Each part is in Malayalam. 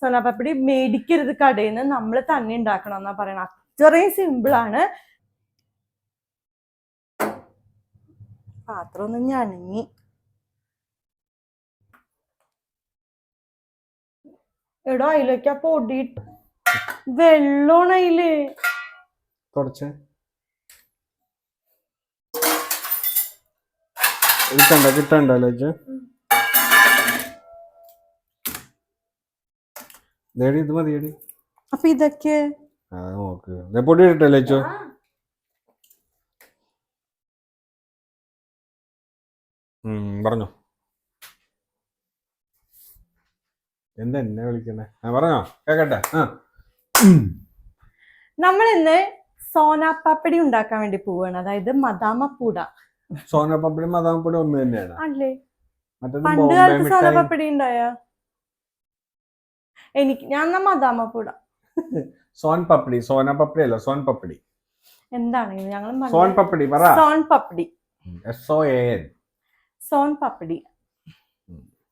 സോനാപപ്പടി മേടിക്കരുത് കടയിൽ നിന്ന്, നമ്മൾ തന്നെ ഉണ്ടാക്കണം എന്നാ പറയണത്. അത്രയും സിമ്പിൾ ആണ്. പാത്രം ഒന്ന് ഞണങ്ങി. എടോ അതിലേക്ക് ആ പൊടി വെള്ളമാണ് അതില്. അപ്പൊ ഇതൊക്കെ പൊടി ഇട്ടല്ലേ പറഞ്ഞോ. എന്താ എന്നെ വിളിക്കണേ? പറഞ്ഞോ, കേക്കട്ടെ. നമ്മൾ ഇന്ന് സോനാപപ്പടി ഉണ്ടാക്കാൻ വേണ്ടി പോവാണ്. അതായത് മദാമപ്പൂട. സോനാപപ്പടി മദാമപ്പൂടി ഒന്ന് തന്നെയാണ് അല്ലേ? പണ്ട് കാലത്ത് സോനാപപ്പടി ഉണ്ടായ ഞാൻ മദാമപ്പൂട. സോൻപപ്പടി, സോനാപപ്പടി അല്ല, സോൻപപ്പടി. എന്താണ് ഞങ്ങൾ സോൻപപ്പടി പറ. സോൻപപ്പടി, SOAN, സോൻപപ്പടി.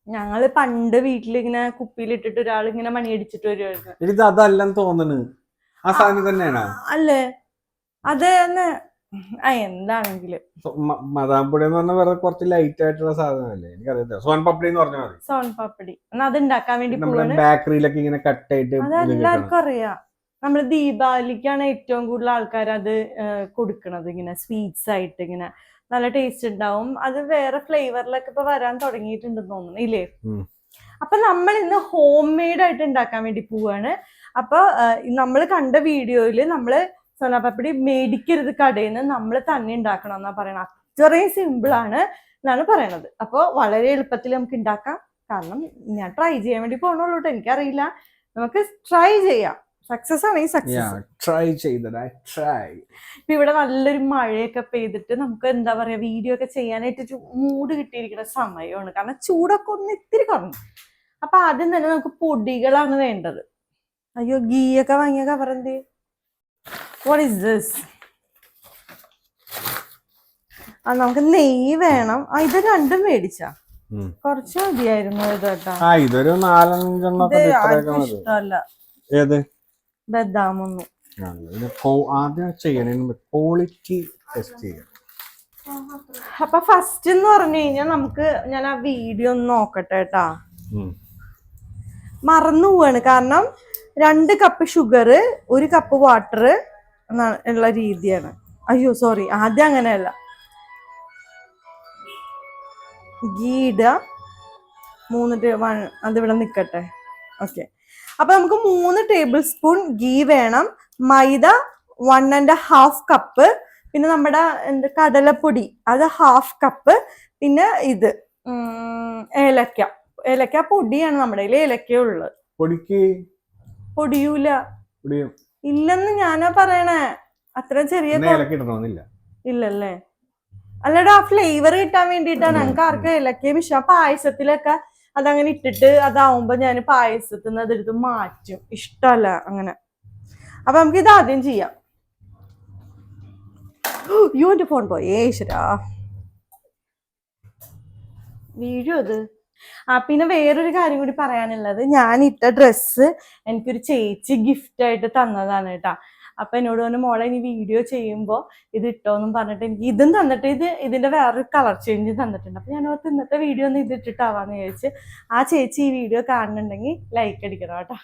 ഞങ്ങള് പണ്ട് വീട്ടിലിങ്ങനെ കുപ്പിയിലിട്ടിട്ട് ഒരാൾ ഇങ്ങനെ മണിയടിച്ചിട്ട് വരുമായിരുന്നു. ഇത് അതല്ലെന്ന് തോന്നുന്നു. ആ സാധനം തന്നെയാണ് അല്ലേ? അത് എന്താണെങ്കിലും മദാമപ്പൊടി എന്ന് പറഞ്ഞാൽ വേറെ കുറച്ച് ലൈറ്റ് ആയിട്ടുള്ള സാധനമല്ലേ? എനിക്കറിയാം. സോൻപപ്പടി എന്ന് പറഞ്ഞാൽ മതി. സോൻപപ്പടി അത് ഉണ്ടാക്കാൻ വേണ്ടി ബേക്കറിയിലൊക്കെ ഇങ്ങനെ കട്ടായിട്ട് അതെല്ലാവർക്കും അറിയാം. നമ്മള് ദീപാവലിക്കാണ് ഏറ്റവും കൂടുതൽ ആൾക്കാർ അത് കൊടുക്കണത്. ഇങ്ങനെ സ്വീറ്റ്സ് ആയിട്ട് ഇങ്ങനെ നല്ല ടേസ്റ്റ് ഉണ്ടാവും. അത് വേറെ ഫ്ലേവറിലൊക്കെ ഇപ്പൊ വരാൻ തുടങ്ങിയിട്ടുണ്ടെന്ന് തോന്നുന്നു ഇല്ലേ? അപ്പൊ നമ്മൾ ഇന്ന് ഹോം മെയ്ഡ് ആയിട്ട് ഉണ്ടാക്കാൻ വേണ്ടി പോവാണ്. അപ്പൊ നമ്മൾ കണ്ട വീഡിയോയില് നമ്മള് സോനാപപ്പടി മേടിക്കരുത് കടയിൽ നിന്ന്, നമ്മൾ തന്നെ ഉണ്ടാക്കണം എന്നാ പറയണത്. അത്രയും സിമ്പിൾ ആണ് എന്നാണ് പറയണത്. അപ്പൊ വളരെ എളുപ്പത്തിൽ നമുക്ക് ഉണ്ടാക്കാം. കാരണം ഞാൻ ട്രൈ ചെയ്യാൻ വേണ്ടി പോകണുള്ളൂ കേട്ടോ, എനിക്കറിയില്ല. നമുക്ക് ട്രൈ ചെയ്യാം. സക്സസ് ആണെങ്കിൽ സക്സസ്. ഇപ്പൊ ഇവിടെ നല്ലൊരു മഴയൊക്കെ പെയ്തിട്ട് നമുക്ക് എന്താ പറയാ, വീഡിയോ ഒക്കെ ചെയ്യാനായിട്ട് മൂഡ് കിട്ടിയിരിക്കുന്ന സമയമാണ്. കാരണം ചൂടൊക്കെ ഒന്ന് ഇത്തിരി കുറഞ്ഞു. അപ്പൊ ആദ്യം തന്നെ നമുക്ക് പൊടികളാണ് വേണ്ടത്. അയ്യോ, ഗീ ഒക്കെ വാങ്ങിയ കവർ എന്ത്? What is this? നമുക്ക് നെയ്യ് വേണം. ഇത് രണ്ടും മേടിച്ചാ കുറച്ച് മതിയായിരുന്നു. ഇതൊരു 4-5 ഇഷ്ടമല്ല ബദാമൊന്നും. അപ്പൊ ഫസ്റ്റ് എന്ന് പറഞ്ഞു കഴിഞ്ഞാൽ നമുക്ക്, ഞാൻ ആ വീഡിയോ ഒന്ന് നോക്കട്ടെ കേട്ടാ. മറന്നു പോവാണ്. കാരണം 2 കപ്പ് ഷുഗർ 1 കപ്പ് വാട്ടർ ഉള്ള രീതിയാണ്. അയ്യോ സോറി, ആദ്യം അങ്ങനെയല്ല. ഗീ ഇടുക 3 അതിവിടെ നിൽക്കട്ടെ. ഓക്കെ, അപ്പൊ നമുക്ക് 3 ടേബിൾ സ്പൂൺ ഗീ വേണം. മൈദ 1.5 കപ്പ്. പിന്നെ നമ്മുടെ കടലപ്പൊടി അത് 1/2 കപ്പ്. പിന്നെ ഇത് ഏലക്ക പൊടിയാണ് നമ്മുടെ കയ്യിൽ. ഏലക്കയുള്ളത്. പൊടിയൂല ഇല്ലെന്ന് ഞാനാ പറയണേ. അത്ര ചെറിയ ഇല്ലല്ലേ? അല്ലടാ, ആ ഫ്ലേവർ കിട്ടാൻ വേണ്ടിയിട്ടാണ്. ഞങ്ങൾക്ക് ആർക്കും ഏലക്കയും ഇഷ്ടം. പായസത്തിലൊക്കെ അതങ്ങനെ ഇട്ടിട്ട് അതാവുമ്പോ ഞാൻ പായസത്തിൽ നിന്ന് അതെടുത്ത് മാറ്റും. ഇഷ്ടമല്ല അങ്ങനെ. അപ്പൊ നമുക്ക് ഇത് ആദ്യം ചെയ്യാം. എന്റെ ഫോൺ പോയേ ഈശ്വരാ, വീഴും അത്. പിന്നെ വേറൊരു കാര്യം കൂടി പറയാനുള്ളത്, ഞാൻ ഇട്ട ഡ്രസ്സ് എനിക്കൊരു ചേച്ചി ഗിഫ്റ്റ് ആയിട്ട് തന്നതാണ് കേട്ടാ. അപ്പൊ എന്നോട് പറഞ്ഞു, മോളെ ഇനി വീഡിയോ ചെയ്യുമ്പോ ഇത് ഇട്ടോന്നും പറഞ്ഞിട്ട് എനിക്ക് ഇതും തന്നിട്ട് ഇതിന്റെ വേറൊരു കളർ ചേഞ്ച് തന്നിട്ടുണ്ട്. അപ്പൊ ഞാൻ ഓർത്ത് ഇന്നത്തെ വീഡിയോ ഒന്ന് ഇത് ഇട്ടിട്ടാവാന്ന് ചോദിച്ച്. ആ ചേച്ചി ഈ വീഡിയോ കാണുന്നുണ്ടെങ്കിൽ ലൈക്ക് അടിക്കണം കേട്ടാ.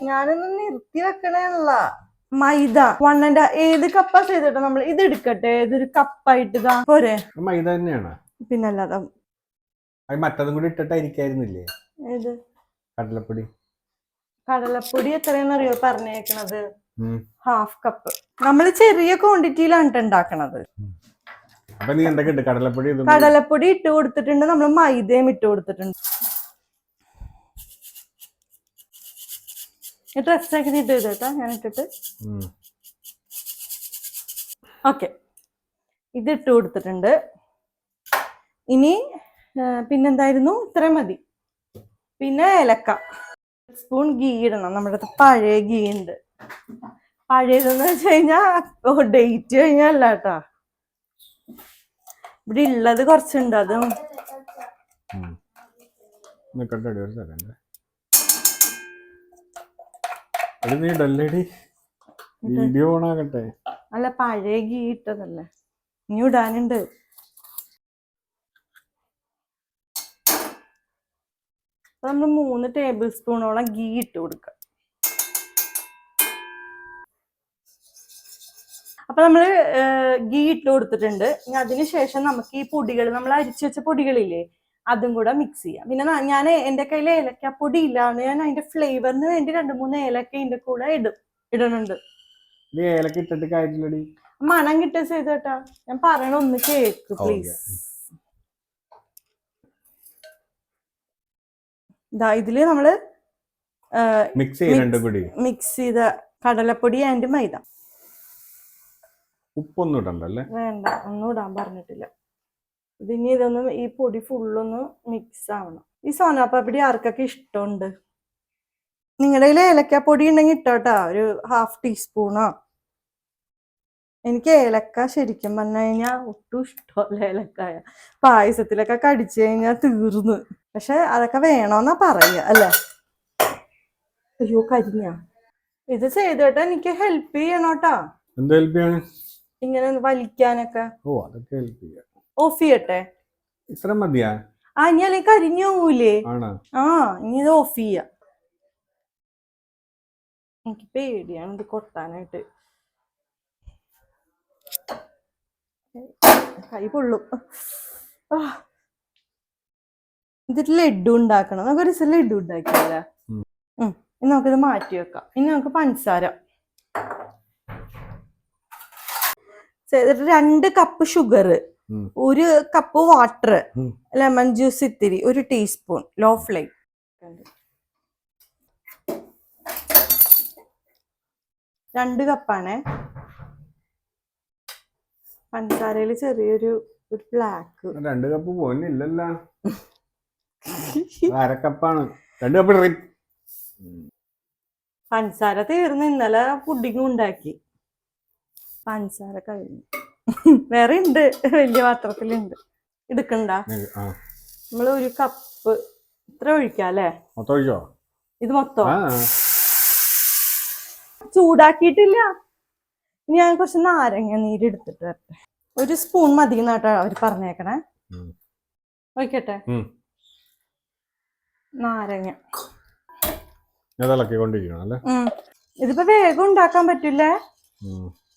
ഞാനൊന്ന് നിർത്തി വെക്കണല്ല. മൈദ 1 ഏത് കപ്പാ ചെയ്തിട്ടോ നമ്മൾ ഇത് എടുക്കട്ടെ. ഇതൊരു കപ്പായിട്ട് ഇതാ പോരെ? മൈദ തന്നെയാണ്. പിന്നല്ലാതെ മറ്റതും കൂടി ഇട്ടിട്ടായിരിക്കായിരുന്നില്ലേ? ഏത് കടലപ്പൊടി എത്രയെന്നറിയോ പറഞ്ഞേക്കണത്? 1/2 കപ്പ്. നമ്മള് ചെറിയ ക്വാണ്ടിറ്റിയിലാണ് ഉണ്ടാക്കണത്. കടലപ്പൊടി ഇട്ട് കൊടുത്തിട്ടുണ്ട്. നമ്മൾ മൈദയും ഇട്ട് കൊടുത്തിട്ടുണ്ട്. ഡ്രസ്സൊക്കെ ഇട്ട് ചെയ്തേട്ടാ ഞാൻ ഇട്ടിട്ട്. ഓക്കെ, ഇത് ഇട്ട് കൊടുത്തിട്ടുണ്ട്. ഇനി പിന്നെന്തായിരുന്നു? ഇത്രയും മതി. പിന്നെ ഏലക്ക സ്പൂൺ ഗീ ഇടണം. നമ്മുടെ പഴയ ഗീ ഉണ്ട്. പഴയതെന്ന് വെച്ച് കഴിഞ്ഞാ ഡേറ്റ് കഴിഞ്ഞല്ല കേട്ടാ. ഇവിടെ ഉള്ളത് കുറച്ചുണ്ട്. അതും നിക്കട്ടെ ഒരു സെക്കൻഡ്. നീ ഡല്ലേടി വീഡിയോ ഓൺ ആകട്ടെ. അല്ല പഴയ ഗീ ഇട്ടതല്ലേ, ഇനി ഇടാനുണ്ട്. അപ്പൊ നമ്മള് 3 ടേബിൾ സ്പൂണോളം ഗീ ഇട്ട് കൊടുക്കുക. അപ്പൊ നമ്മള് ഗീ ഇട്ട് കൊടുത്തിട്ടുണ്ട്. ഇനി അതിനുശേഷം നമുക്ക് ഈ പൊടികൾ, നമ്മൾ അരിച്ചു വെച്ച പൊടികളില്ലേ, അതും കൂടെ മിക്സ് ചെയ്യാം. പിന്നെ ഞാൻ എന്റെ കയ്യിൽ ഏലക്കാപ്പൊടി ഇല്ലാന്ന്, ഞാൻ അതിന്റെ ഫ്ലേവറിന് വേണ്ടി 2-3 ഏലക്ക ഇതിന്റെ കൂടെ ഇടുന്നുണ്ട്. ഏലക്ക ഇട്ടിട്ട് കാര്യമില്ലടി, മണം കിട്ടുക ചെയ്തേട്ടാ. ഞാൻ പറയണ ഒന്ന് കേക്ക് പ്ലീസ്. ഇതാ ഇതില് നമ്മള് മിക്സ് ചെയ്ത കടലപ്പൊടി ആൻഡ് മൈദ. ഉപ്പൊന്നും ഇടണ്ടല്ലേ? വേണ്ട, ഒന്നും ഇടാൻ പറഞ്ഞിട്ടില്ല. ഇതിനി ഇതൊന്നും ഈ പൊടി ഫുള്ളൊന്ന് മിക്സ് ആവണം. ഈ സോനാപ്പാപ്പിടി ആർക്കൊക്കെ ഇഷ്ടമുണ്ട്? നിങ്ങളുടെ കയ്യിൽ ഏലക്കാപ്പൊടി ഉണ്ടെങ്കിൽ ഇട്ടോട്ടാ, ഒരു 1/2 ടീസ്പൂണോ. എനിക്ക് ഏലക്ക ശരിക്കും പറഞ്ഞു കഴിഞ്ഞാൽ ഒട്ടും ഇഷ്ടമല്ല. ഏലക്കായ പായസത്തിലൊക്കെ കടിച്ചു കഴിഞ്ഞാൽ തീർന്നു. പക്ഷെ അതൊക്കെ വേണോന്നാ പറയുക അല്ലേ? അയ്യോ കരിഞ്ഞ. ഇത് ചെയ്തോട്ടെ, എനിക്ക് ഹെൽപ്പ് ചെയ്യണോട്ടാ. എന്ത് ഹെൽപ്പ് ചെയ്യണം? ഇങ്ങനെ വലിക്കാനൊക്കെ. ഓ അതൊക്കെ ഹെൽപ്പ് ചെയ്യാം. ഓഫ് ചെയ്യട്ടെ? ഇത്ര മതിയാ? ആ ഇനി അല്ലെങ്കിൽ കരിഞ്ഞു പോവൂലേ? ആ ഇനി ഇത് ഓഫ് ചെയ്യാം. എനിക്ക് പേടിയാണ് ഇത് കൊട്ടാനായിട്ട്. കൈ പൊള്ളും. ഇതിട്ട് ലഡു ഉണ്ടാക്കണം. നമുക്കൊരു ദിവസം ലഡു ഉണ്ടാക്കിയല്ലേ? ഇനി നമുക്കിത് മാറ്റി വെക്കാം. ഇനി നമുക്ക് പഞ്ചസാര 2 cup sugar, 1 cup water, lemon juice ഇത്തിരി, 1 ടീസ്പൂൺ, ലോ ഫ്ലെയിം. 2 കപ്പാണേ. പഞ്ചസാരയില് ചെറിയൊരു ബ്ലാക്ക്. 2 കപ്പ് പോന്നില്ലല്ലോ. 1/2 കപ്പാണ്. 2 കപ്പ്. പഞ്ചസാര തീർന്ന് ഇന്നലെ പുഡിങ് ഉണ്ടാക്കി. പഞ്ചസാര കഴിഞ്ഞു. വേറെ ഉണ്ട്, വലിയ പാത്രത്തിലുണ്ട്. എടുക്കണ്ട? നമ്മള് 1 കപ്പ് ഇത്ര ഒഴിക്കാല്ലേ? ഇത് മൊത്തം ചൂടാക്കിയിട്ടില്ല. ഇനി ഞാൻ കുറച്ച് നാരങ്ങ നീര് എടുത്തിട്ട് വരട്ടെ. 1 സ്പൂൺ മതി എന്നാട്ടോ അവര് പറഞ്ഞേക്കണേ. ഒഴിക്കട്ടെ? നാരങ്ങ ഇതിപ്പോ വേഗം ഉണ്ടാക്കാൻ പറ്റൂലേ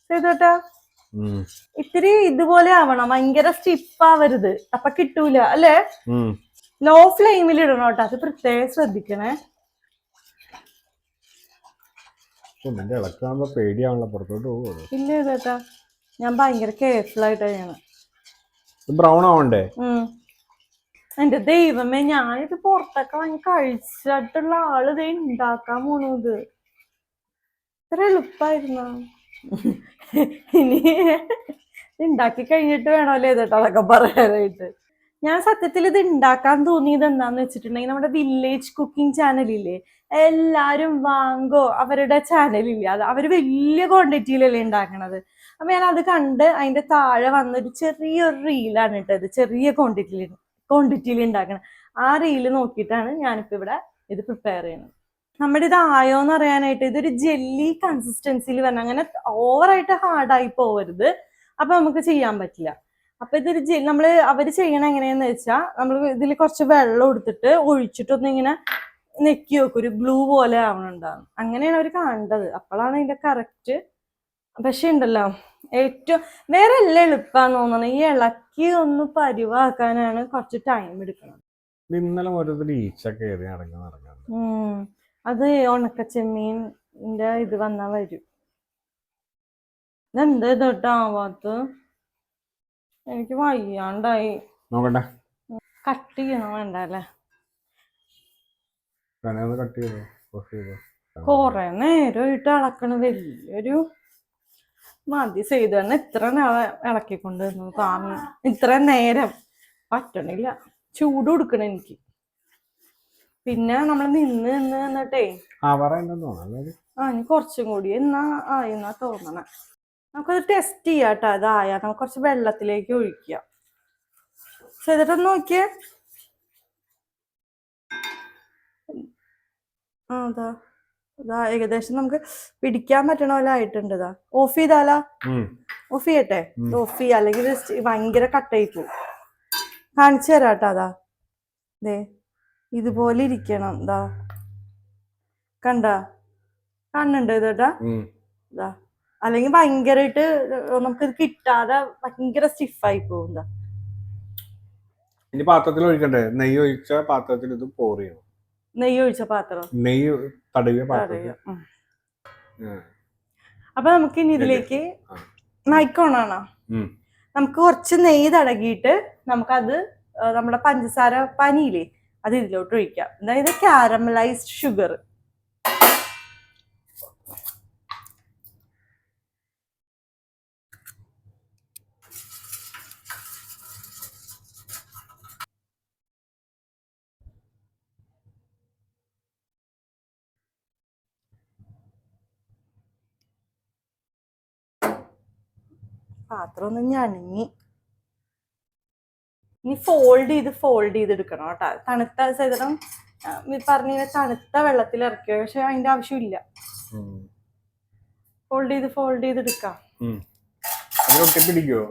ചെയ്തോട്ടാ? ഇത്തിരി ഇതുപോലെ ആവണം, ഭയങ്കര സ്റ്റിഫ് ആവരുത്, അപ്പൊ കിട്ടൂല അല്ലേ? ലോ ഫ്ലെയിമിൽ ഇടണം കേട്ടോ, അത് പ്രത്യേകം ശ്രദ്ധിക്കണേ. ഇല്ല ചേട്ടാ, ഞാൻ ഭയങ്കര കെയർഫുൾ ആയിട്ടാ ചെയ്യണം. ബ്രൗൺ ആവണ്ടേ? എന്റെ ദൈവമേ, ഞാനിത് പുറത്തൊക്കെ വാങ്ങി കഴിച്ചിട്ടുള്ള ആള് ഇത് ഉണ്ടാക്കാൻ പോണത്. ഇത്ര എളുപ്പായിരുന്നോ? ഇനി ഉണ്ടാക്കി കഴിഞ്ഞിട്ട് വേണമല്ലേ ചേട്ടാ അതൊക്കെ പറയാനായിട്ട്. ഞാൻ സത്യത്തിൽ ഇത് ഉണ്ടാക്കാൻ തോന്നിയത് എന്താന്ന് വെച്ചിട്ടുണ്ടെങ്കിൽ, നമ്മുടെ വില്ലേജ് കുക്കിംഗ് ചാനലില്ലേ, എല്ലാരും വാങ്ങോ അവരുടെ ചാനലില്ലേ, അത് അവര് വലിയ ക്വാണ്ടിറ്റിയിലല്ലേ ഉണ്ടാക്കണത്. അപ്പൊ ഞാൻ അത് കണ്ട് അതിന്റെ താഴെ വന്നൊരു ചെറിയൊരു റീലാണ് ഇട്ടത്, ചെറിയ ക്വാണ്ടിറ്റിയിൽ ഉണ്ടാക്കണം. ആ റീല് നോക്കിയിട്ടാണ് ഞാനിപ്പോ ഇവിടെ ഇത് പ്രിപ്പയർ ചെയ്യുന്നത്. നമ്മുടെ ഇത് ആയോന്ന് അറിയാനായിട്ട് ഇതൊരു ജെല്ലി കൺസിസ്റ്റൻസിയിൽ വരണം, അങ്ങനെ ഓവറായിട്ട് ഹാർഡായി പോവരുത്, അപ്പൊ നമുക്ക് ചെയ്യാൻ പറ്റില്ല. അപ്പൊ ഇതൊരു അവര് ചെയ്യണ എങ്ങനെയാന്ന് വെച്ചാൽ, നമ്മൾ ഇതിൽ കുറച്ച് വെള്ളം എടുത്തിട്ട് ഒഴിച്ചിട്ടൊന്നും ഇങ്ങനെ നെക്കി വെക്കും, ഒരു ഗ്ലൂ പോലെ ആവണുണ്ടാവും. അങ്ങനെയാണ് അവർ കാണേണ്ടത്, അപ്പോഴാണ് ഇതിന്റെ കറക്റ്റ്. പക്ഷെ ഉണ്ടല്ലോ, ഏറ്റവും വേറെ എല്ലാം എളുപ്പാന്ന് തോന്നണം, ഈ ഇളക്കി ഒന്ന് പരിവാക്കാനാണ് കുറച്ച് ടൈം എടുക്കണം. അത് ഉണക്കച്ചെമ്മീൻ്റെ ഇത് വന്നാ വരും. ഇതെന്ത് തൊട്ടാവാത്ത? എനിക്ക് വയ്യാണ്ടായി. കട്ട് ചെയ്യണം വേണ്ട അല്ലേ? കൊറേ നേരമായിട്ട് ഇളക്കണ വലിയൊരു മതി ചെയ്തു തന്നെ. ഇത്ര ഇളക്കിക്കൊണ്ടിരുന്നു, കാരണം ഇത്ര നേരം പറ്റണില്ല, ചൂട് കൊടുക്കണം എനിക്ക്. പിന്നെ നമ്മൾ നിന്നിട്ടേ പറയുന്നുണ്ടോ തോന്നുന്നു. ഇനി കുറച്ചും കൂടി എന്നാ തോന്നണേ. നമുക്കത് ടെസ്റ്റ് ചെയ്യാം കേട്ടോ. അതായാ നമുക്ക് കുറച്ച് വെള്ളത്തിലേക്ക് ഒഴിക്കാം. ചെയ്തിട്ടൊന്ന് നോക്കിയേ. ഇതാ ഏകദേശം നമുക്ക് പിടിക്കാൻ പറ്റണ പോലെ ആയിട്ടുണ്ട്. ഇതാ ഓഫ് ചെയ്താലാ? ഓഫ് ചെയ്യട്ടെ? ഓഫ് ചെയ്യാം, അല്ലെങ്കിൽ ഭയങ്കര കട്ടായി പോവും. കാണിച്ചു തരാം കേട്ടോ. അതാ ദേ ഇതുപോലെ ഇരിക്കണം. ഇതാ കാണുന്നുണ്ട് ഇതേട്ടാ? ഇതാ അല്ലെങ്കിൽ ഭയങ്കരമായിട്ട് നമുക്കിത് കിട്ടാതെ ഭയങ്കര സ്റ്റിഫായി പോകും. ഇനി പാത്രത്തിൽ ഒഴിക്കണ്ടേ? നെയ്യ് ഒഴിച്ച പാത്രത്തിൽ ഇത് പോർ ചെയ്യണം. നെയ്യ് ഒഴിച്ച പാത്രം, നെയ്യ് തടവിയ പാത്രം. അപ്പൊ നമുക്ക് ഇനി ഇതിലേക്ക് മൈക്കോണാണോ, നമുക്ക് കുറച്ച് നെയ്യ് തടകിയിട്ട് നമുക്കത് നമ്മുടെ പഞ്ചസാര പനിയില്ലേ അത് ഇതിലോട്ട് ഒഴിക്കാം. അതായത് കാരമലൈസ്ഡ് ഷുഗർ. പാത്രം ഒന്ന് ഞണങ്ങി. ഇനി ഫോൾഡ് ചെയ്തെടുക്കണം കേട്ടോ. തണുത്ത സൈതം പറഞ്ഞ തണുത്ത വെള്ളത്തിൽ ഇറക്കിയോ, പക്ഷെ അതിന്റെ ആവശ്യമില്ല. ഫോൾഡ് ചെയ്തെടുക്കാം. പിടിക്കോ?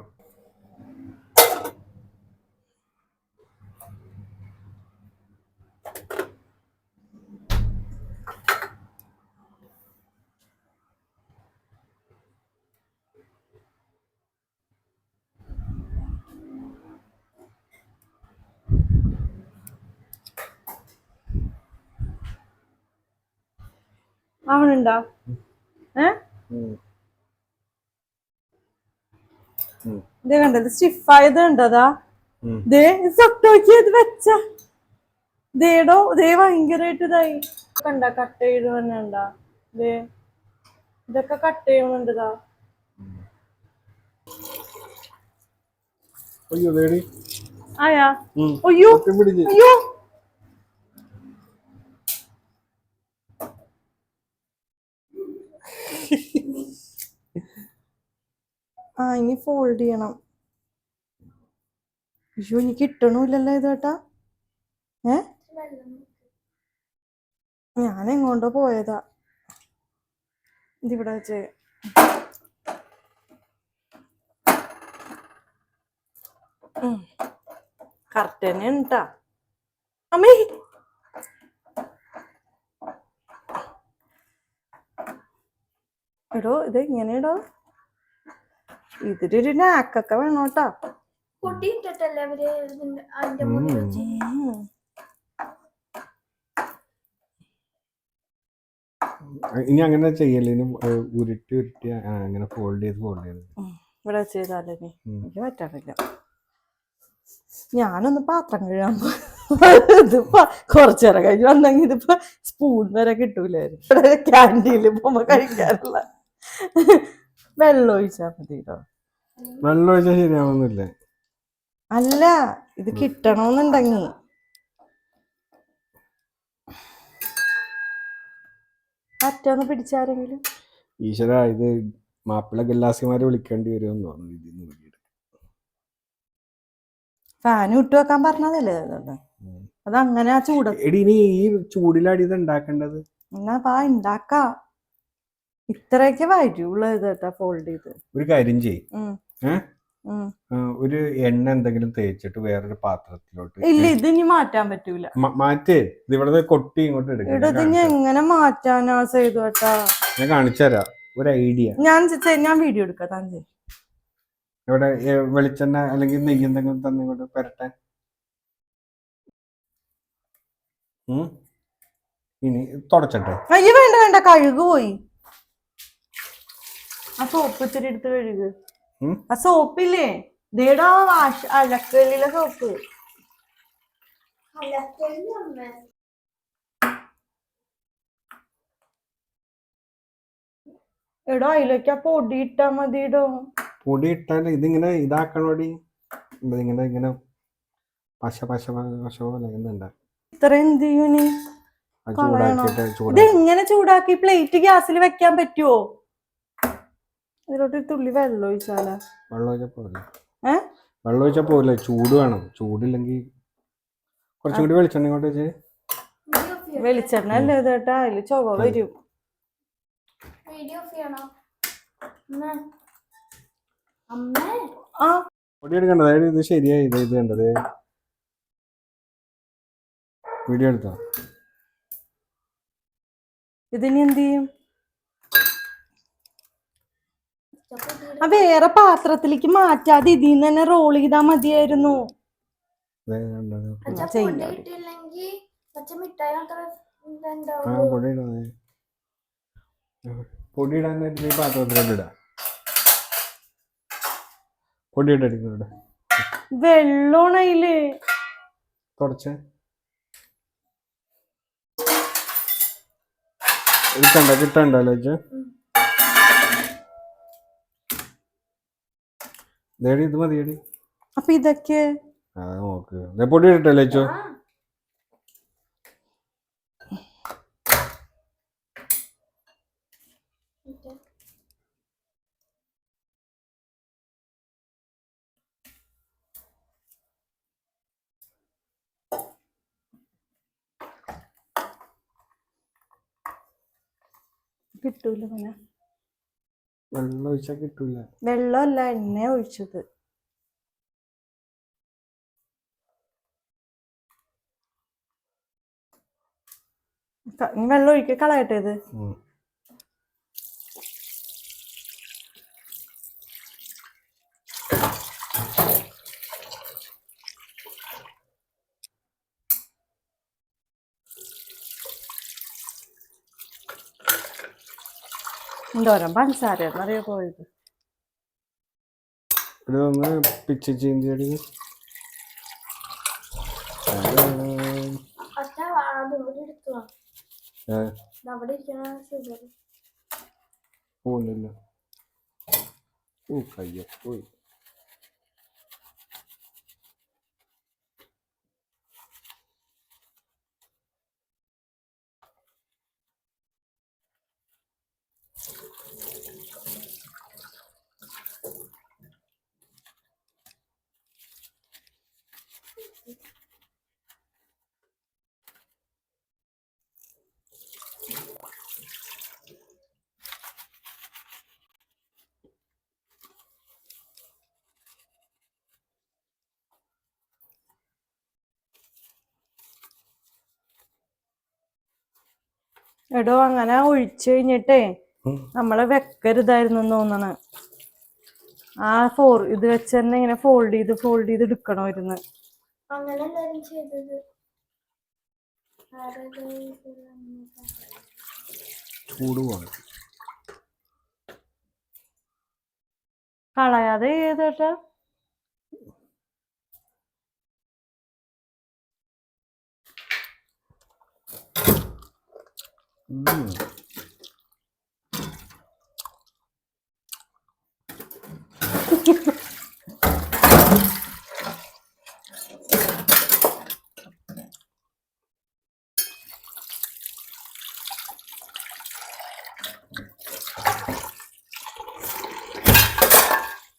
അവനുണ്ടോ? ഇത് കണ്ടത് സ്റ്റിഫായത് കണ്ടതാ? നോക്കിയത് വെച്ച ദേ ഭയങ്കരമായിട്ട് ഇതായി. കട്ട് ചെയ്യണണ്ടാ? ഇതൊക്കെ കട്ട് ചെയ്യണുണ്ടതാ. ആയാ? അയ്യോ അയ്യോ, ഇനി ഫോൾഡ് ചെയ്യണം. അയ്യോ, എനിക്ക് കിട്ടണില്ലല്ലോ ഇത് കേട്ടാ. ഞാൻ എങ്ങോട്ടോ പോയതാ. ഇതിവിടെ വെച്ച് കറക്റ്റ് തന്നെ ഉണ്ടാ അമ്മേ. എടോ ഇത് ഇങ്ങനെടോ, ഇതിലൊരു നാക്കൊക്കെ വേണോട്ടാ. ഇനി അങ്ങനെ ചെയ്യല്ലേ, ഉരുട്ടി അങ്ങനെ ഫോൾഡ് ചെയ്ത് ഇവിടെ ചെയ്താലേ എനിക്ക് പറ്റാറില്ല. ഞാനൊന്ന് പാത്രം കഴുകാൻ ഇതിപ്പോ കുറച്ചേരം കഴിഞ്ഞ് വന്നെങ്കിൽ ഇതിപ്പോ സ്പൂൺ വരെ കിട്ടൂലായിരുന്നു. ഇവിടെ ക്യാൻറ്റീനിൽ പോകുമ്പോ കഴിക്കാറില്ല. വെള്ളം ഒഴിച്ചാ മതിട്ടോ. വെള്ളം ഒഴിച്ചാൽ ശരിയാവുന്നില്ല. അല്ല, ഇത് കിട്ടണമെന്നുണ്ടെങ്കിൽ പറ്റാന്ന് പിടിച്ചാരെങ്കിലും. ഈശ്വര, ഇത് മാപ്പിള ഗല്ലാസിമാരെ വിളിക്കേണ്ടി വരുമെന്ന് തോന്നുന്നു. ഫാൻ ഇട്ട് വെക്കാൻ പറഞ്ഞതല്ലേ അതങ്ങനെ. ആ ചൂട് ഇനി ഈ ചൂടിലാണ് ഇത് ഉണ്ടാക്കേണ്ടത്. എന്നാ ഉണ്ടാക്കാ. ഇത്രയൊക്കെ വരൂള്ളൂ ഇത് കേട്ടാ. ഫോൾഡ് ചെയ്ത് ഒരു കാര്യം ചെയ്യും, ഒരു എണ്ണ എന്തെങ്കിലും തേച്ചിട്ട് വേറൊരു പാത്രത്തിലോട്ട്. ഇല്ല, ഇതിനി മാറ്റാൻ പറ്റൂല. മാറ്റേ, ഇത് ഇവിടെ കൊട്ടി ഇങ്ങോട്ട് എടുക്കും. ഇതിന് എങ്ങനെ മാറ്റാനാ ചെയ്തു കേട്ടാ? ഞാൻ കാണിച്ചു തരാം ഒരു ഐഡിയ. ഞാൻ വീഡിയോ എടുക്കാം. താൻ ഇവിടെ വെളിച്ചെണ്ണ അല്ലെങ്കിൽ നെയ്യ് എന്തെങ്കിലും തന്നിങ്ങോട്ട് പെരട്ടെ. ഇനി തുടച്ചട്ടെ. അയ്യോ വേണ്ട, കഴുകു പോയി. ആ സോപ്പ് ഇത്തിരി എടുത്ത് കഴുകു. ആ സോപ്പില്ലേ ദേടാ, അലക്കലിലെ സോപ്പ്. എടോ അതിലേക്ക് ആ പൊടി ഇട്ടാ മതിടോ. പൊടി ഇട്ടാൽ ഇതിങ്ങനെ ഇതാക്കണോടി. ഇങ്ങനെ പശ പോലെ എന്തുണ്ടാ. ഇത്ര എന്ത് ചെയ്യൂനി? അത് ചൂടാക്കിയിട്ട് ഇത് ചൂടാക്കി എങ്ങനെ ചൂടാക്കി പ്ലേറ്റ് ഗ്യാസിൽ വെക്കാൻ പറ്റുമോ? ഇതിലോട്ട് ഒരു തുള്ളി വെള്ളം ഒഴിച്ചാലാ? വെള്ളം ഒഴിച്ചാൽ പോലെ ഏ വെള്ളം ഒഴിച്ചാൽ പോലെ ചൂട് വേണം. ചൂടില്ലെങ്കിൽ കുറച്ചും കൂടി വെളിച്ചെണ്ണ ഇങ്ങോട്ട് വെച്ച്. വെളിച്ചെണ്ണ അല്ലേ ചേട്ടാ, അതില് ചൊവ്വ വരും. ആ പൊടി എടുക്കണ്ട. അതായത് ഇത് ശരിയായി. ഇത് കണ്ടത് വീഡിയോ എടുത്തോ. ഇതിനി എന്ത് ചെയ്യും? വേറെ പാത്രത്തിലേക്ക് മാറ്റാതെ ഇതിന്ന് തന്നെ റോൾ ചെയ്താ മതിയായിരുന്നു. പൊടി ഇടാൻ പാത്രത്തിലിടാം. പൊടി ഇട്ടെടുക്കുന്നുണ്ട്. വെള്ളോണയില് കുറച്ച് കിട്ടണ്ടല്ലോ ഇത് മതിയടി. അപ്പൊ ഇതൊക്കെ നോക്ക്. പൊടി ഇട്ടല്ലേ ചോ. കിട്ടൂല പിന്നെ. വെള്ളം ഒഴിച്ചാൽ കിട്ടൂല. വെള്ളമല്ല, എണ്ണ ഒഴിച്ചത്. വെള്ളം ഒഴിക്ക കളയട്ടെ ഇത്. എന്തോരം പഞ്ചസാര എന്നറിയോ പോയത്. ഇതൊന്ന് പിച്ച് ചീന്തിയടി. പോകുന്നില്ല. കയ്യ പോയി. എടോ അങ്ങനെ ഒഴിച്ചു കഴിഞ്ഞിട്ടേ നമ്മള് വെക്കരുതായിരുന്നു തോന്നണ. ഇത് വെച്ച് തന്നെ ഇങ്ങനെ ഫോൾഡ് ചെയ്ത് എടുക്കണമായിരുന്നു. കളയാതെ ചെയ്തോട്ടാ.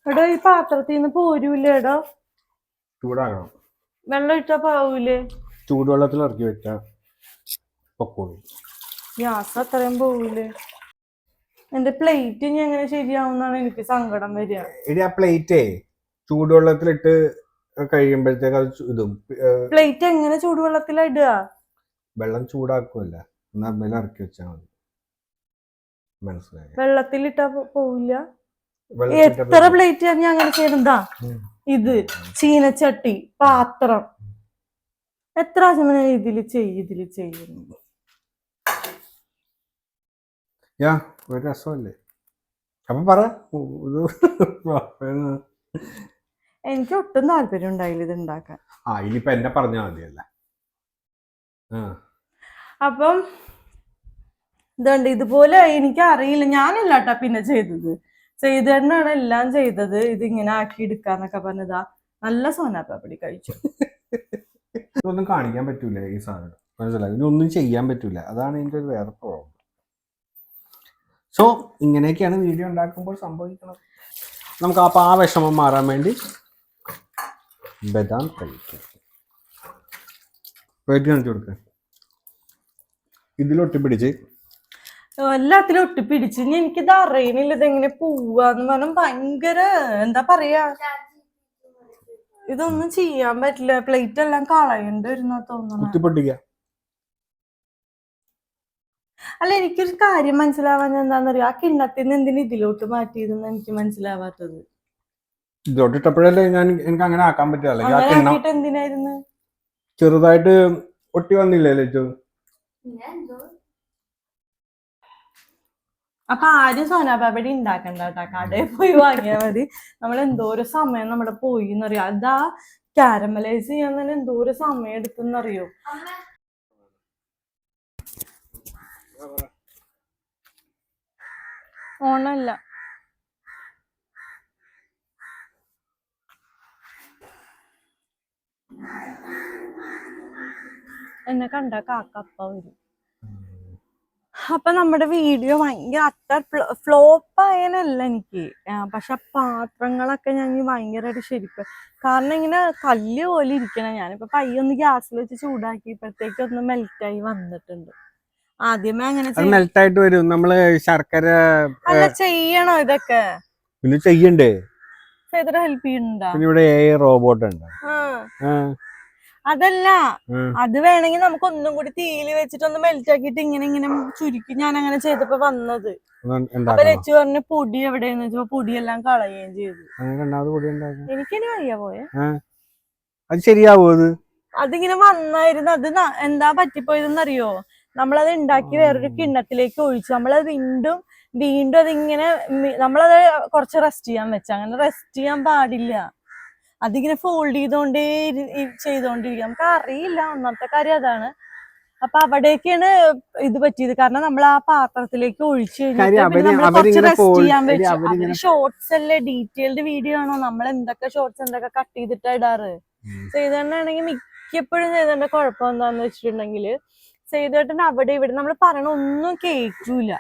എടോ ഈ പാത്രത്തിൽ നിന്ന് പോരൂലേ? എടോ ചൂടാകണം. വെള്ളം ഇട്ടാ പോവൂലേ? ചൂടുവെള്ളത്തിൽ ഇറക്കി വെച്ചാ പൊക്കോളൂ. ഗ്യാസ് അത്രയും പോവൂലേ? എന്റെ പ്ലേറ്റ് ഇനി എങ്ങനെ ശരിയാവുന്നാണ് എനിക്ക് സങ്കടം വരിക. എടി ആ പ്ലേറ്റേ ചൂടുവെള്ളത്തിലിട്ട് കഴിയുമ്പോഴത്തേക്ക് അത് ഇതും. പ്ലേറ്റ് എങ്ങനെ ചൂടുവെള്ളത്തിലാ ഇടുക? വെള്ളം ചൂടാക്കുമല്ല, എന്നാ ഇറക്കി വെച്ചാൽ മതി. മനസ്സിലായി? വെള്ളത്തിലിട്ടാ പോവില്ല. എത്ര പ്ലേറ്റ് ഞാൻ അങ്ങനെ ചെയ്യുന്നതാ. ഇത് ചീനച്ചട്ടി, പാത്രം, എത്ര ഇതില് ചെയ്യുന്നു. ഒരു രസമല്ലേ? അപ്പൊ പറ. എനിക്ക് ഒട്ടും താല്പര്യം ഉണ്ടായില്ല ഇത് ഉണ്ടാക്കാൻ. ഇനിയിപ്പൊ എന്നെ പറഞ്ഞാൽ മതിയല്ല. അപ്പം ഇതുണ്ട്. ഇതുപോലെ എനിക്ക് അറിയില്ല, ഞാനല്ല കേട്ടാ പിന്നെ ചെയ്തതാണ് എല്ലാം ചെയ്തത്. ഇതിങ്ങനെ ആക്കി എടുക്കാന്നൊക്കെ പറഞ്ഞതാ. നല്ല സോനാപ്പാപ്പടി കഴിച്ചു. ഇതൊന്നും കാണിക്കാൻ പറ്റൂല ഈ സാധനം, മനസ്സിലായി? ഇതൊന്നും ചെയ്യാൻ പറ്റൂല, അതാണ് ഇതിൻ്റെ ഒരു വേറെ പ്രോബ്ലം. സോ ഇങ്ങനെയൊക്കെയാണ് വീഡിയോ ഉണ്ടാക്കുമ്പോൾ സംഭവിക്കുന്നത്. നമുക്ക് അപ്പോൾ ആ വിഷമം മാറാൻ വേണ്ടി ബദാം കഴിക്കാം. വെയിറ്റ് കാണിച്ചു കൊടുക്കുക. ഇതിലൊട്ടിപ്പിടിച്ച് എല്ലാത്തിലും ഒട്ടിപ്പിടിച്ച് എനിക്കിത് അറിയണില്ല ഇതെങ്ങനെ പോവാന്ന് പറഞ്ഞാൽ ഭയങ്കര എന്താ പറയാ, ഇതൊന്നും ചെയ്യാൻ പറ്റില്ല. പ്ലേറ്റ് എല്ലാം കളയേണ്ടി വരുന്ന തോന്നുന്നു. കുത്തിപ്പൊട്ടിക്കുക. അല്ല, എനിക്കൊരു കാര്യം മനസ്സിലാവാൻ എന്താന്നറിയോ, ആ കിണ്ണത്തിൽ നിന്ന് എന്തിനു ഇതിലോട്ട് മാറ്റിയതെന്ന് എനിക്ക് മനസ്സിലാവാത്തത്. ഇതിലോട്ടിട്ടപ്പോഴല്ലേ എനിക്ക് അങ്ങനെ ആക്കാൻ പറ്റില്ല. അങ്ങനെ ആക്കിയിട്ട് എന്തിനായിരുന്നു? ചെറുതായിട്ട് ഒട്ടി വന്നില്ലേ ലച്ചു? അപ്പൊ ആരും സോനാപാപ്പടി ഉണ്ടാക്കണ്ട കേട്ടാ, കടയിൽ പോയി വാങ്ങിയാ മതി. നമ്മൾ എന്തോരം സമയം നമ്മുടെ പോയി എന്നറിയോ. അതാ കാരമലൈസ് ചെയ്യാൻ തന്നെ എന്തോരം സമയം എടുത്തെന്നറിയോ. ഓണല്ല എന്നെ കണ്ട കാക്കപ്പ വരും. അപ്പൊ നമ്മുടെ വീഡിയോ ഭയങ്കര അട്ടർ ഫ്ലോപ്പ് ആയനല്ല എനിക്ക്, പക്ഷെ പാത്രങ്ങളൊക്കെ ഞാൻ ഭയങ്കരമായിട്ട് ശരിക്കും, കാരണം ഇങ്ങനെ കല്ല് പോലെ ഇരിക്കണം. ഞാനിപ്പോ പയ്യൊന്ന് ഗ്യാസിൽ വെച്ച് ചൂടാക്കിയപ്പോഴത്തേക്ക് ഒന്ന് മെൽറ്റായി വന്നിട്ടുണ്ട്. ആദ്യമേ അങ്ങനെ മെൽറ്റായിട്ട് വരും. നമ്മള് ശർക്കര അല്ല ചെയ്യണോ ഇതൊക്കെ? പിന്നെ ചെയ്യണ്ടേ? ഹെൽപ്പ് ചെയ്യുന്നുണ്ടോ? ഇവിടെ റോബോട്ട് ഉണ്ട്. അതല്ല, അത് വേണമെങ്കിൽ നമുക്ക് ഒന്നും കൂടി തീയില് വെച്ചിട്ട് ഒന്ന് മെൽറ്റ് ആക്കിയിട്ട് ഇങ്ങനെ ഇങ്ങനെ ചുരുക്കി ഞാൻ അങ്ങനെ ചെയ്തപ്പോ വന്നത്. അപ്പൊ ലച്ചു പറഞ്ഞ പൊടി എവിടെയെന്ന് വെച്ചപ്പോ പൊടിയെല്ലാം കളയുകയും ചെയ്തു. എനിക്കിനി വയ്യ പോയെ. അത് ശരിയാവോ? അതിങ്ങനെ വന്നായിരുന്നു. അത് എന്താ പറ്റിപ്പോയതെന്നറിയോ, നമ്മളത് ഉണ്ടാക്കി വേറൊരു കിണ്ണത്തിലേക്ക് ഒഴിച്ചു. നമ്മളത് വീണ്ടും അതിങ്ങനെ നമ്മളത് കുറച്ച് റെസ്റ്റ് ചെയ്യാൻ വെച്ച. അങ്ങനെ റെസ്റ്റ് ചെയ്യാൻ പാടില്ല. അതിങ്ങനെ ഫോൾഡ് ചെയ്തോണ്ടിരിക്കുക. നമുക്ക് അറിയില്ല, ഒന്നാമത്തെ കാര്യം അതാണ്. അപ്പൊ അവിടേക്കാണ് ഇത് പറ്റിയത്. കാരണം നമ്മൾ ആ പാത്രത്തിലേക്ക് ഒഴിച്ചു കഴിഞ്ഞിട്ട് കുറച്ച് റെസ്റ്റ് ചെയ്യാൻ വെച്ചു. അവര് ഷോർട്സ് അല്ലേ, ഡീറ്റെയിൽഡ് വീഡിയോ ആണോ, നമ്മൾ എന്തൊക്കെ ഷോർട്സ് എന്തൊക്കെ കട്ട് ചെയ്തിട്ടാ ഇടാറ്. ചെയ്തോണ്ടാണെങ്കിൽ മിക്കപ്പോഴും ചെയ്തോണ്ട കുഴപ്പം എന്താന്ന് വെച്ചിട്ടുണ്ടെങ്കിൽ, ചെയ്തിട്ടുണ്ട് അവിടെ ഇവിടെ നമ്മൾ പറയണ ഒന്നും കേൾക്കൂല.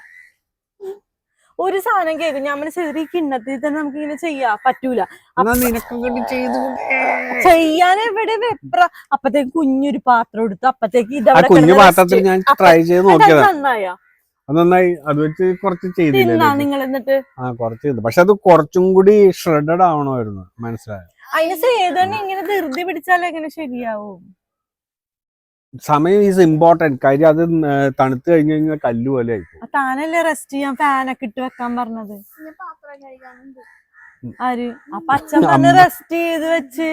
ഒരു സാധനം കേൾക്കും. ഞാൻ ചെയ്തിട്ട് ഈ കിണ്ണത്തിൽ തന്നെ നമുക്ക് ഇങ്ങനെ ചെയ്യാൻ പറ്റൂല. ചെയ്യാൻ എവിടെ വെപ്ര. അപ്പത്തേക്ക് കുഞ്ഞൊരു പാത്രം എടുത്തു. അപ്പത്തേക്ക് നന്നായി. അത് വെച്ച് കുറച്ച് ചെയ്തില്ല നിങ്ങൾ. എന്നിട്ട് പക്ഷെ അത് കുറച്ചും കൂടി ഷ്രെഡഡ് ആവണമായിരുന്നു, മനസ്സിലായോ? അതിന് ചെയ്തന്നെ ഇങ്ങനെ ധൃതി പിടിച്ചാൽ എങ്ങനെ ശരിയാവും? സമയം ഈസ് ഇമ്പോർട്ടന്റ്. കാര്യം അത് തണുത്ത് കഴിഞ്ഞു കഴിഞ്ഞാൽ കല്ല് പോലെ ആയിരിക്കും. താനല്ലേ റെസ്റ്റ് ചെയ്യാൻ ഫാനൊക്കെ ഇട്ട് വെക്കാൻ പറഞ്ഞത്. ആര്? അപ്പൊ അച്ഛൻ പറഞ്ഞ് റെസ്റ്റ് ചെയ്ത് വെച്ച്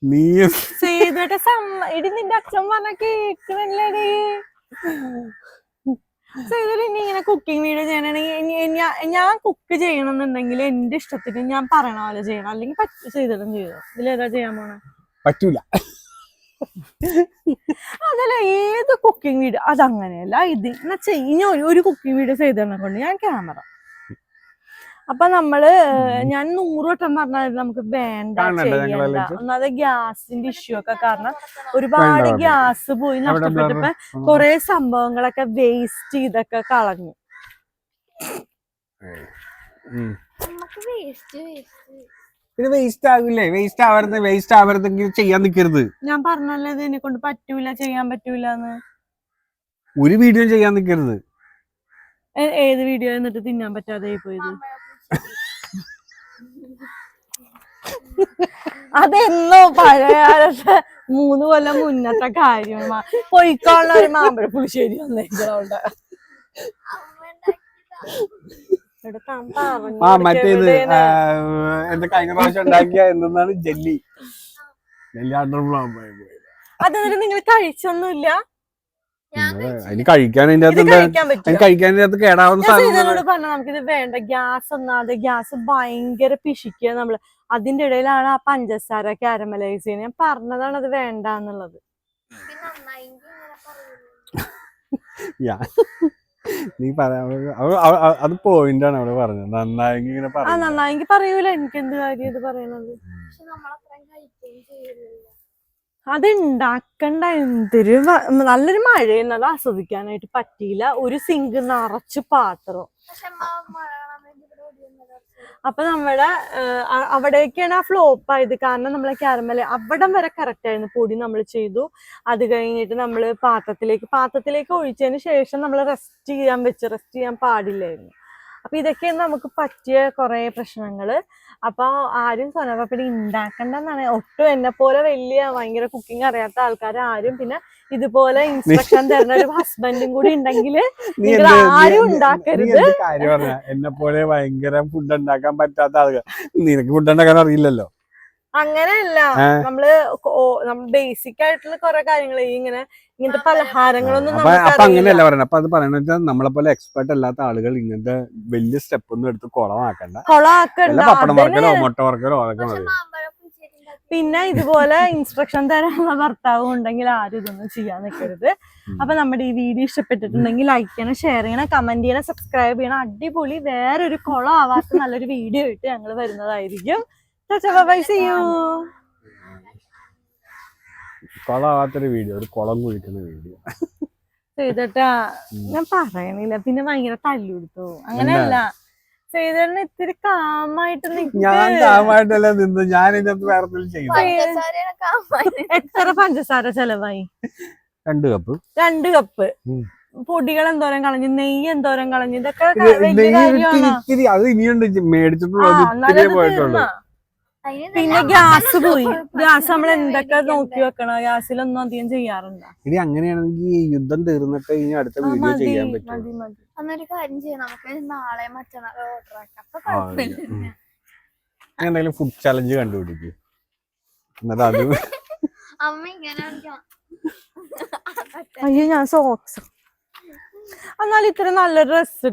നീ ചെയ്തിട്ട് ഇടി നിന്റെ അച്ഛൻ പറഞ്ഞ കേക്കണല്ലേടി. ചെയ്തിട്ട് ഇനി ഇങ്ങനെ കുക്കിംഗ് വീഡിയോ ചെയ്യണമെങ്കിൽ ഞാൻ കുക്ക് ചെയ്യണമെന്നുണ്ടെങ്കിൽ എന്റെ ഇഷ്ടത്തിന് ഞാൻ പറയണ പോലെ ചെയ്യണം. അല്ലെങ്കിൽ ചെയ്തിട്ടും ചെയ്തോ. ഇതിലേതാ ചെയ്യാൻ പോണേ? പറ്റൂല. അതല്ല, ഏത് കുക്കിംഗ് വീഡിയോ അതങ്ങനെയല്ല. ഇത് ഇനി ഒരു കുക്കിംഗ് വീഡിയോ ചെയ്തതിനെ കൊണ്ട് ഞാൻ ക്യാമറ. അപ്പൊ ഞാൻ 100 വട്ടം പറഞ്ഞായിരുന്നു നമുക്ക് വേണ്ട, ചെയ്യണ്ട. ഒന്നാമത് ഗ്യാസിന്റെ ഇഷ്യൂ ഒക്കെ കാരണം ഒരുപാട് ഗ്യാസ് പോയി നഷ്ടപ്പെട്ടപ്പോ കൊറേ സംഭവങ്ങളൊക്കെ വേസ്റ്റ് ചെയ്തൊക്കെ കളഞ്ഞു. പിന്നെ വേസ്റ്റ് ആകില്ലേ? വേസ്റ്റ് ആവരുതെങ്കിൽ ചെയ്യാൻ നിൽക്കരുത്. ഞാൻ പറഞ്ഞല്ലേ ഇതിനെ കൊണ്ട് പറ്റൂല, ചെയ്യാൻ പറ്റൂലെന്ന്. ഒരു വീഡിയോ ചെയ്യാൻ നിൽക്കരുത്. ഏത് വീഡിയോ എന്നിട്ട് തിന്നാൻ പറ്റാതെ പോയത്? അതെന്നോ പഴയകാലത്തെ 3 കൊല്ലം മുന്നത്തെ കാര്യം. പൊയ്ക്കോളുന്ന ഒരു മാമ്പഴ പുളിശ്ശേരി വന്നേക്കോട്ടെ. മറ്റേത് എന്താ കഴിഞ്ഞ പ്രാവശ്യം ഉണ്ടാക്കിയ എന്താണ് ജെല്ലി അതെന്നിട്ട് നിങ്ങൾ കഴിച്ചൊന്നുമില്ല? അതിന് കഴിക്കാൻ കേടാവുന്ന സാധനം പറഞ്ഞ നമുക്കിത് വേണ്ട. ഗ്യാസ് ഒന്നാതെ ഗ്യാസ് ഭയങ്കര പിശിക്കുക നമ്മള്. അതിന്റെ ഇടയിലാണ് ആ പഞ്ചസാര കാരമലൈസ് ചെയ്യുന്നത്. ഞാൻ പറഞ്ഞതാണ് അത് വേണ്ട എന്നുള്ളത്. നീ പറയാ അത് പോയിന്റ് ആണ് അവള് പറഞ്ഞത്. നന്നായെങ്കിൽ ഇങ്ങനെ ആ പറഞ്ഞു. നന്നായെങ്കിൽ പറയൂല, എനിക്ക് എന്ത് കാര്യം ഇത് പറയണത്. അത് ഉണ്ടാക്കണ്ട, എന്തൊരു നല്ലൊരു മഴയാണ്, അത് ആസ്വദിക്കാനായിട്ട് പറ്റിയില്ല. ഒരു സിങ്ക് നിറച്ച് പാത്രം. അപ്പൊ നമ്മുടെ അവിടേക്കാണ് ആ ഫ്ലോപ്പ് ആയത്. കാരണം നമ്മളെ ക്യാരമൽ അവിടം വരെ കറക്റ്റ് ആയിരുന്നു, പൊടി നമ്മൾ ചെയ്തു. അത് കഴിഞ്ഞിട്ട് നമ്മൾ പാത്രത്തിലേക്ക് ഒഴിച്ചതിന് ശേഷം നമ്മൾ റെസ്റ്റ് ചെയ്യാൻ പാടില്ലായിരുന്നു. അപ്പൊ ഇതൊക്കെയാണ് നമുക്ക് പറ്റിയ കുറെ പ്രശ്നങ്ങള്. അപ്പൊ ആരും സോനപാപ്പടി ഉണ്ടാക്കണ്ടെന്നാണ്. ഒട്ടും എന്നെ പോലെ ഭയങ്കര കുക്കിംഗ് അറിയാത്ത ആൾക്കാർ ആരും, പിന്നെ ഇതുപോലെ ഇൻസ്ട്രക്ഷൻ തരുന്ന ഒരു ഹസ്ബൻഡും കൂടി ഉണ്ടെങ്കിൽ ആരും ഉണ്ടാക്കരുത്. കാര്യം പറഞ്ഞ എന്നെ പോലെ ഭയങ്കര ഫുഡ് ഉണ്ടാക്കാൻ പറ്റാത്ത ആളുകൾ, നിനക്ക് ഫുഡ് ഉണ്ടാക്കാൻ അറിയില്ലല്ലോ. അങ്ങനെയല്ല, നമ്മള് ബേസിക് ആയിട്ടുള്ള കുറെ കാര്യങ്ങൾ ഇങ്ങനത്തെ പലഹാരങ്ങളൊന്നും അപ്പൊ അങ്ങനെയല്ല പറയണത്. അപ്പൊ അത് പറയണത് നമ്മളെ പോലെ എക്സ്പെർട്ട് അല്ലാത്ത ആളുകൾ ഇങ്ങനത്തെ വലിയ സ്റ്റെപ്പ് ഒന്നും എടുത്ത് കൊളമാക്കണ്ട. പപ്പടം വറക്കലോ മുട്ട വറക്കലോ അതൊക്കെ മതി. പിന്നെ ഇതുപോലെ ഇൻസ്ട്രക്ഷൻ തരാനുള്ള ഭർത്താവും ഉണ്ടെങ്കിൽ ആരും ഇതൊന്നും ചെയ്യാൻ നിൽക്കരുത്. അപ്പൊ നമ്മുടെ ഈ വീഡിയോ ഇഷ്ടപ്പെട്ടിട്ടുണ്ടെങ്കിൽ ലൈക്ക് ചെയ്യണം, ഷെയർ ചെയ്യണം, കമന്റ് ചെയ്യണം, സബ്സ്ക്രൈബ് ചെയ്യണം. അടിപൊളി വേറൊരു കുളം ആവാത്ത നല്ലൊരു വീഡിയോ ആയിട്ട് ഞങ്ങൾ വരുന്നതായിരിക്കും. Bye, see you. കുളമാവാത്തൊരു വീഡിയോ, ഒരു കുളം കുഴിക്കുന്ന വീഡിയോ ചെയ്തിട്ടാ ഞാൻ പറയണില്ല, പിന്നെ ഭയങ്കര തല്ലുകൊടുത്തു. അങ്ങനെയല്ല, ചെയ്തേട്ടന് ഇത്തിരി കാമായിട്ട് ഞാൻ കാമായിട്ടല്ല നിന്ന്, ഞാൻ ഇതിനകത്ത് വേറെ ചെയ്യും. എത്ര പഞ്ചസാര ചെലവായി? 2 കപ്പ്. 2 കപ്പ് പൊടികൾ എന്തോരം കളഞ്ഞു, നെയ്യ് എന്തോരം കളഞ്ഞു, ഇതൊക്കെ വലിയ കാര്യമാണ്. അത് ഇനിയുണ്ട് മേടിച്ചിട്ടുള്ളത്. പിന്നെ ഗ്യാസ് പോയി. ഗ്യാസ് നമ്മൾ എന്തൊക്കെ നോക്കി വെക്കണം, ഗ്യാസിലൊന്നും അധികം ചെയ്യാറുണ്ടോ? ഇനി അങ്ങനെയാണെങ്കിൽ യുദ്ധം തീർന്നിട്ട് ഇനി അടുത്ത വീഡിയോ ചെയ്യാൻ പറ്റും. അന്നൊരു കാര്യം ചെയ്യാം, നമുക്ക് നാളെ മറ്റന്നാൾ ഓർഡർ ആക്കാം. എന്തെങ്കിലും ഫുഡ് ചലഞ്ച് കണ്ടുപിടിക്കും, എന്നിട്ട് അത് അമ്മ ഇങ്ങനെ അയ്യോ ഞാൻ സോക്സ്. എന്നാൽ ഇത്ര നല്ല ഡ്രസ്